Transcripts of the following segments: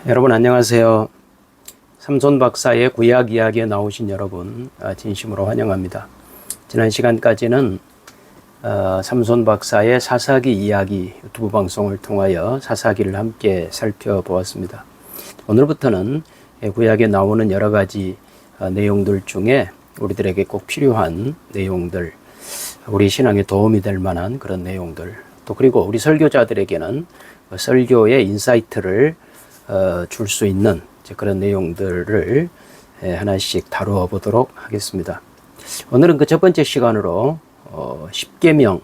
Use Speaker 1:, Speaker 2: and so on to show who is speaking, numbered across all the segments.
Speaker 1: 여러분 안녕하세요. 삼손 박사의 구약 이야기에 나오신 여러분 진심으로 환영합니다. 지난 시간까지는 삼손 박사의 사사기 이야기 유튜브 방송을 통하여 사사기를 함께 살펴보았습니다. 오늘부터는 구약에 나오는 여러 가지 내용들 중에 우리들에게 꼭 필요한 내용들, 우리 신앙에 도움이 될 만한 그런 내용들, 또 그리고 우리 설교자들에게는 설교의 인사이트를 줄 수 있는 그런 내용들을 하나씩 다루어 보도록 하겠습니다. 오늘은 그 첫 번째 시간으로 십계명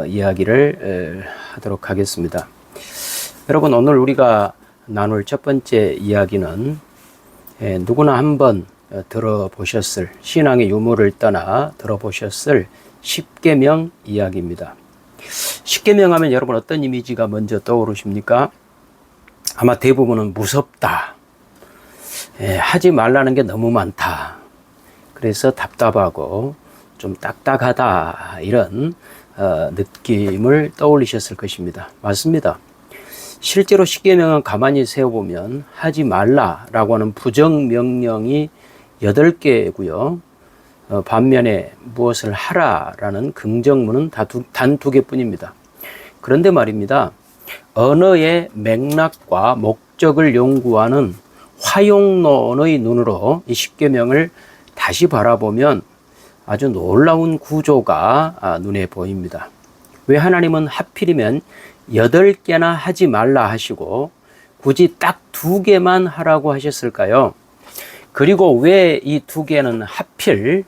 Speaker 1: 이야기를 하도록 하겠습니다. 여러분, 오늘 우리가 나눌 첫 번째 이야기는 누구나 한번 들어보셨을, 신앙의 유무를 떠나 들어보셨을 십계명 이야기입니다. 십계명 하면 여러분 어떤 이미지가 먼저 떠오르십니까? 아마 대부분은 무섭다, 하지 말라는 게 너무 많다, 그래서 답답하고 좀 딱딱하다, 이런 느낌을 떠올리셨을 것입니다. 맞습니다. 실제로 십계명은 가만히 세어보면 하지 말라라고 하는 부정명령이 8개고요. 반면에 무엇을 하라라는 긍정문은 단 2개뿐입니다. 그런데 말입니다. 언어의 맥락과 목적을 연구하는 화용론의 눈으로 이 십계명을 다시 바라보면 아주 놀라운 구조가 눈에 보입니다. 왜 하나님은 하필이면 8개나 하지 말라 하시고 굳이 딱 2개만 하라고 하셨을까요? 그리고 왜 이 2개는 하필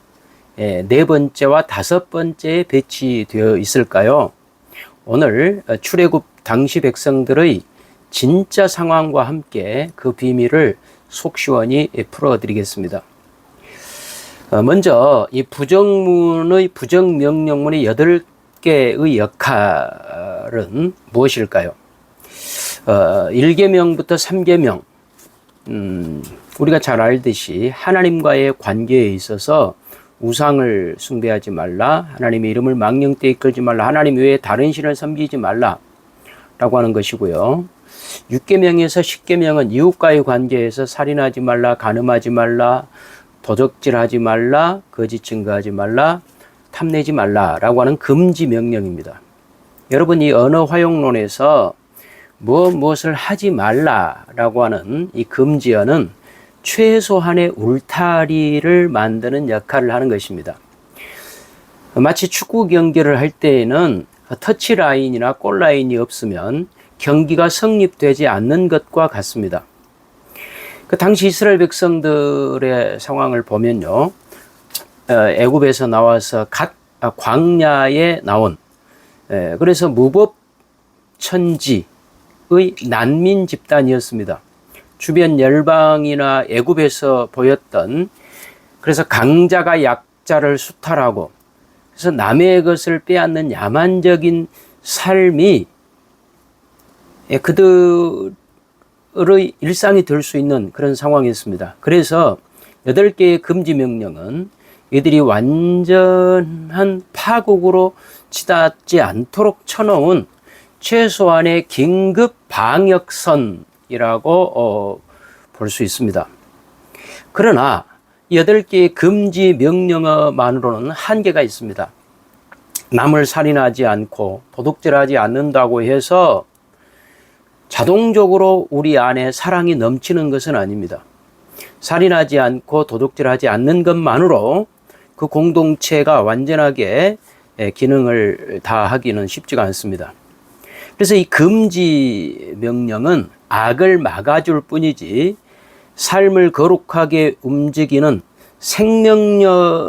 Speaker 1: 4번째와 5번째에 배치되어 있을까요? 오늘 출애굽 당시 백성들의 진짜 상황과 함께 그 비밀을 속시원히 풀어드리겠습니다. 먼저 이 부정명령문의 8개의 역할은 무엇일까요? 1계명부터 3계명, 우리가 잘 알듯이 하나님과의 관계에 있어서 우상을 숭배하지 말라, 하나님의 이름을 망령되이 이끌지 말라, 하나님 외에 다른 신을 섬기지 말라 라고 하는 것이고요. 6계명에서 10계명은 이웃과의 관계에서 살인하지 말라, 간음하지 말라, 도적질하지 말라, 거짓 증거하지 말라, 탐내지 말라 라고 하는 금지 명령입니다. 여러분, 이 언어 화용론에서 무엇을 하지 말라 라고 하는 이 금지어는 최소한의 울타리를 만드는 역할을 하는 것입니다. 마치 축구 경기를 할 때에는 터치라인이나 골라인이 없으면 경기가 성립되지 않는 것과 같습니다. 그 당시 이스라엘 백성들의 상황을 보면요, 애굽에서 나와서 광야에 나온, 그래서 무법천지의 난민 집단이었습니다. 주변 열방이나 애굽에서 보였던, 그래서 강자가 약자를 수탈하고 그래서 남의 것을 빼앗는 야만적인 삶이 그들의 일상이 될 수 있는 그런 상황이었습니다. 그래서 8개의 금지 명령은 이들이 완전한 파국으로 치닫지 않도록 쳐놓은 최소한의 긴급 방역선이라고 볼 수 있습니다. 그러나 8개의 금지 명령어만으로는 한계가 있습니다. 남을 살인하지 않고 도둑질하지 않는다고 해서 자동적으로 우리 안에 사랑이 넘치는 것은 아닙니다. 살인하지 않고 도둑질하지 않는 것만으로 그 공동체가 완전하게 기능을 다하기는 쉽지가 않습니다. 그래서 이 금지 명령은 악을 막아줄 뿐이지 삶을 거룩하게 움직이는 생명력으로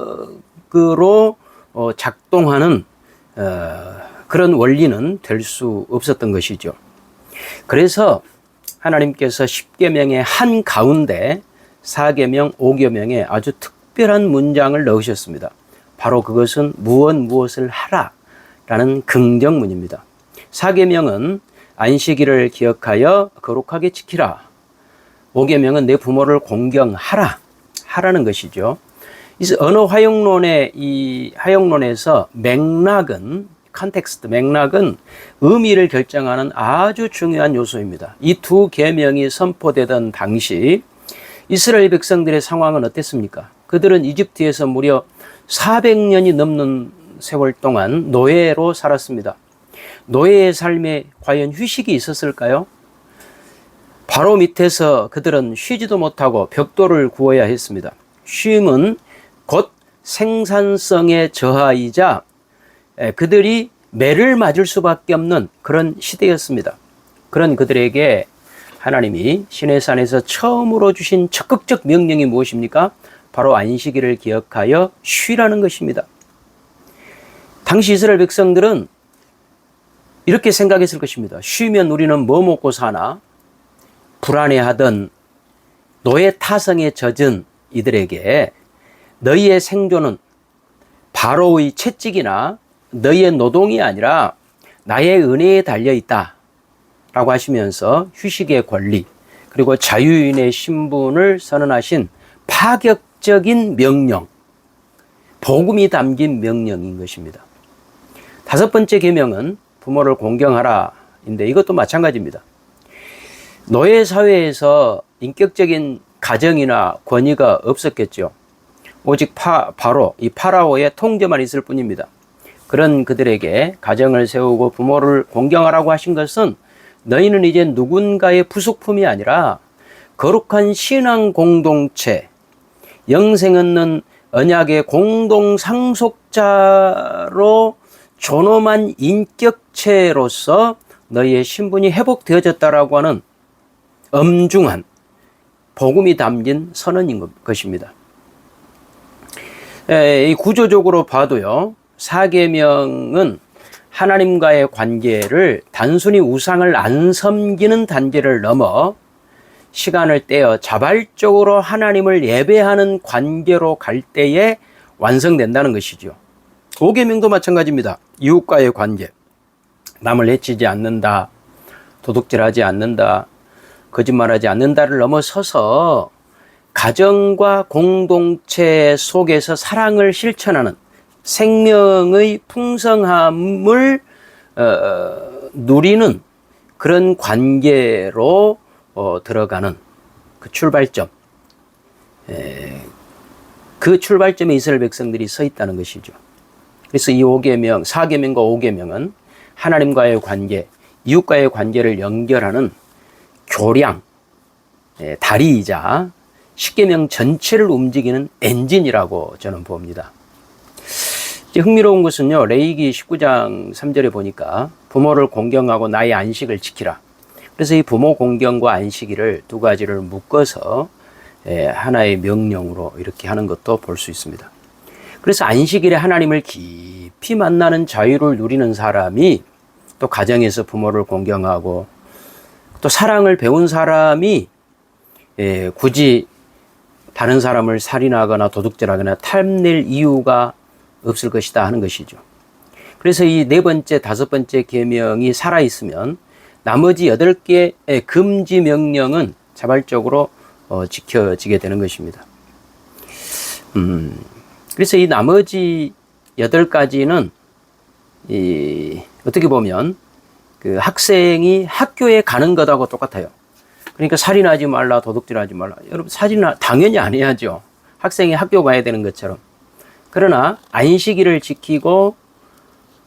Speaker 1: 작동하는 그런 원리는 될 수 없었던 것이죠. 그래서 하나님께서 10계명의 한 가운데 4계명, 5계명에 아주 특별한 문장을 넣으셨습니다. 바로 그것은 무엇을 하라 라는 긍정문입니다. 4계명은 안식일을 기억하여 거룩하게 지키라. 5계명은 내 부모를 공경하라, 하라는 것이죠. 언어 화용론의 이 화용론에서 맥락은 컨텍스트, 맥락은 의미를 결정하는 아주 중요한 요소입니다. 이 두 계명이 선포되던 당시 이스라엘 백성들의 상황은 어땠습니까? 그들은 이집트에서 무려 400년이 넘는 세월 동안 노예로 살았습니다. 노예의 삶에 과연 휴식이 있었을까요? 바로 밑에서 그들은 쉬지도 못하고 벽돌을 구워야 했습니다. 쉼은 곧 생산성의 저하이자 그들이 매를 맞을 수밖에 없는 그런 시대였습니다. 그런 그들에게 하나님이 시내산에서 처음으로 주신 적극적 명령이 무엇입니까? 바로 안식일을 기억하여 쉬라는 것입니다. 당시 이스라엘 백성들은 이렇게 생각했을 것입니다. 쉬면 우리는 뭐 먹고 사나? 불안해하던 노예 타성에 젖은 이들에게 너희의 생존은 바로의 채찍이나 너희의 노동이 아니라 나의 은혜에 달려있다 라고 하시면서 휴식의 권리 그리고 자유인의 신분을 선언하신 파격적인 명령, 복음이 담긴 명령인 것입니다. 다섯 번째 계명은 부모를 공경하라 인데 이것도 마찬가지입니다. 노예 사회에서 인격적인 가정이나 권위가 없었겠죠. 오직 바로 이 파라오의 통제만 있을 뿐입니다. 그런 그들에게 가정을 세우고 부모를 공경하라고 하신 것은 너희는 이제 누군가의 부속품이 아니라 거룩한 신앙 공동체, 영생 얻는 언약의 공동 상속자로 존엄한 인격체로서 너희의 신분이 회복되어졌다라고 하는 엄중한 복음이 담긴 선언인 것입니다. 이 구조적으로 봐도요, 사계명은 하나님과의 관계를 단순히 우상을 안 섬기는 단계를 넘어 시간을 떼어 자발적으로 하나님을 예배하는 관계로 갈 때에 완성된다는 것이죠. 5계명도 마찬가지입니다. 이웃과의 관계, 남을 해치지 않는다, 도둑질하지 않는다, 거짓말하지 않는다를 넘어서서 가정과 공동체 속에서 사랑을 실천하는 생명의 풍성함을 누리는 그런 관계로 들어가는 그 출발점, 그 출발점에 이스라엘 백성들이 서 있다는 것이죠. 그래서 이 5계명, 4계명과 5계명은 하나님과의 관계, 이웃과의 관계를 연결하는 교량, 다리이자 10계명 전체를 움직이는 엔진이라고 저는 봅니다. 흥미로운 것은요, 레위기 19장 3절에 보니까 부모를 공경하고 나의 안식을 지키라. 그래서 이 부모 공경과 안식일을 두 가지를 묶어서 하나의 명령으로 이렇게 하는 것도 볼 수 있습니다. 그래서 안식일에 하나님을 깊이 만나는 자유를 누리는 사람이 또 가정에서 부모를 공경하고 또 사랑을 배운 사람이 굳이 다른 사람을 살인하거나 도둑질하거나 탐낼 이유가 없을 것이다 하는 것이죠. 그래서 이 네 번째, 다섯 번째 계명이 살아있으면 나머지 8개의 금지 명령은 자발적으로 지켜지게 되는 것입니다. 그래서 이 나머지 8가지는 어떻게 보면 그 학생이 학교에 가는 것하고 똑같아요. 그러니까 살인하지 말라, 도둑질하지 말라. 여러분, 살인은 당연히 안 해야죠. 학생이 학교 가야 되는 것처럼. 그러나 안식일을 지키고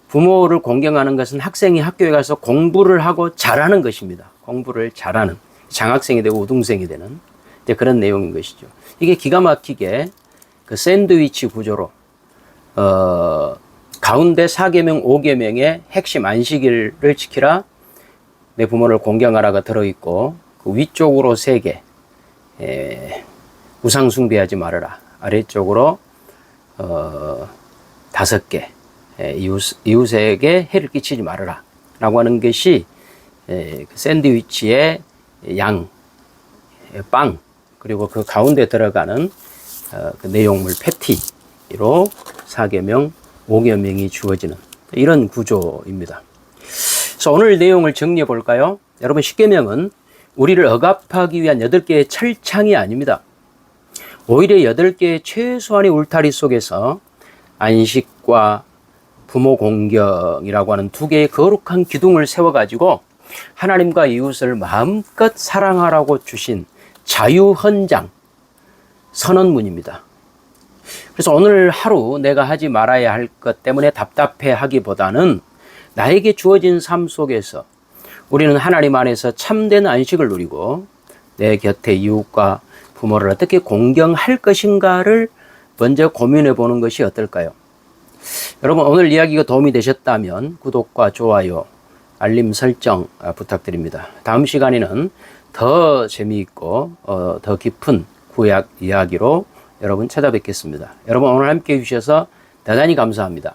Speaker 1: 부모를 공경하는 것은 학생이 학교에 가서 공부를 하고 잘하는 것입니다. 공부를 잘하는, 장학생이 되고 우등생이 되는 이제 그런 내용인 것이죠. 이게 기가 막히게 그 샌드위치 구조로 가운데 4계명, 5계명의 핵심 안식일을 지키라, 내 부모를 공경하라가 들어있고, 그 위쪽으로 3개, 우상 숭배하지 말아라, 아래쪽으로 5개, 이웃에게 해를 끼치지 말아라 라고 하는 것이 샌드위치의 양, 빵, 그리고 그 가운데 들어가는 그 내용물 패티로 4계명, 5계명이 주어지는 이런 구조입니다. 그래서 오늘 내용을 정리해 볼까요? 여러분, 10계명은 우리를 억압하기 위한 8개의 철창이 아닙니다. 오히려 8개의 최소한의 울타리 속에서 안식과 부모 공경이라고 하는 두 개의 거룩한 기둥을 세워가지고 하나님과 이웃을 마음껏 사랑하라고 주신 자유헌장 선언문입니다. 그래서 오늘 하루 내가 하지 말아야 할 것 때문에 답답해 하기보다는 나에게 주어진 삶 속에서 우리는 하나님 안에서 참된 안식을 누리고 내 곁에 이웃과 부모를 어떻게 공경할 것인가를 먼저 고민해 보는 것이 어떨까요? 여러분, 오늘 이야기가 도움이 되셨다면 구독과 좋아요, 알림 설정 부탁드립니다. 다음 시간에는 더 재미있고 더 깊은 구약 이야기로 여러분 찾아뵙겠습니다. 여러분, 오늘 함께 해주셔서 대단히 감사합니다.